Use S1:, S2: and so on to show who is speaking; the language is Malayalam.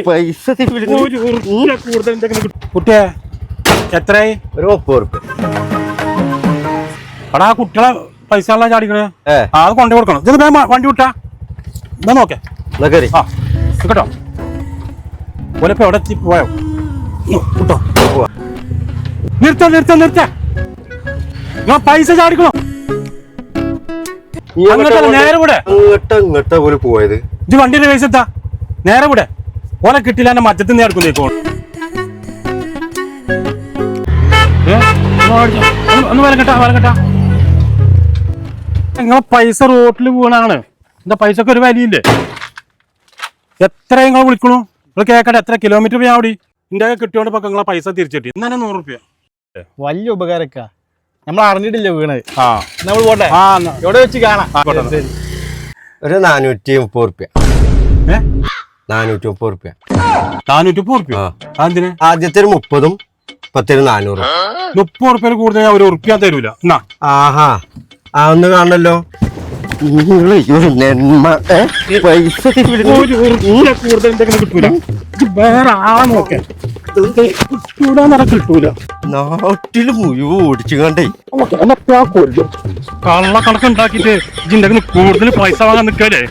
S1: പൈസ
S2: കുട്ടിയെ എത്രയായി?
S1: ഒരു 30 റുപ്യ.
S2: എടാ കുട്ടികളെ പൈസ ഉള്ള ചാടിക്കണേ. അത് കൊണ്ടു കൊടുക്കണം. ഇത് വണ്ടി വിട്ടാ എന്നാ നോക്കേ. ആ കേട്ടോ ഓലപ്പോ എവിടെ എത്തി പോയോ? കേട്ടോ നിർത്ത പൈസ ചാടിക്കണോ? നേരെ കൂടെ
S1: ഇങ്ങോട്ടാ പോലെ പോയത്.
S2: ഇത് വണ്ടിയുടെ പൈസ എത്താ നേരെ കൂടെ ഓലെ കിട്ടില്ല. എന്റെ മറ്റത്ത് നീ എടുക്കുന്നേക്കോ. ഒന്ന് വലക്കട്ടാ നിങ്ങളെ പൈസ റോട്ടിൽ പോകണാണ്. എന്താ പൈസക്ക് ഒരു വിലയില്ലേ? എത്ര നിങ്ങൾ വിളിക്കണു? നിങ്ങൾ കേക്കട്ടെ എത്ര കിലോമീറ്റർ പോയാ അവിടെ ഇന്ത്യ കിട്ടിയോണ്ട് ഇപ്പൊ നിങ്ങളെ പൈസ തിരിച്ചിട്ടി ഇന്നെ 100 റുപ്യ.
S3: വലിയ ഉപകാരക്കാ. നമ്മൾ അറിഞ്ഞിട്ടില്ല വീണത്.
S2: ആ
S3: നമ്മൾ പോട്ടെ. എവിടെ വെച്ച് കാണാം.
S1: ഒരു 430 റുപ്യ. 430 റുപ്യ.
S2: 430 റുപ്യ.
S1: ആദ്യത്തെ ഒരു 30ഉം 10 400.
S2: 30 റുപ്യ കൂടുതൽ ഞാൻ 1 റുപ്യ തരൂല.
S1: ആഹാ ആ ഒന്ന് കാണണല്ലോ. പൈസ
S2: കൂടുതൽ കിട്ടൂല. വേറെ ആളെ നോക്കേ കിട്ടൂല.
S1: നാട്ടില് മുഴുവൻ ഓടിച്ചു കണ്ടേ
S2: കള്ള കണക്കുണ്ടാക്കിട്ട് ഇതിന്റെ കൂടുതൽ പൈസ വാങ്ങാൻ നിൽക്കല്ലേ.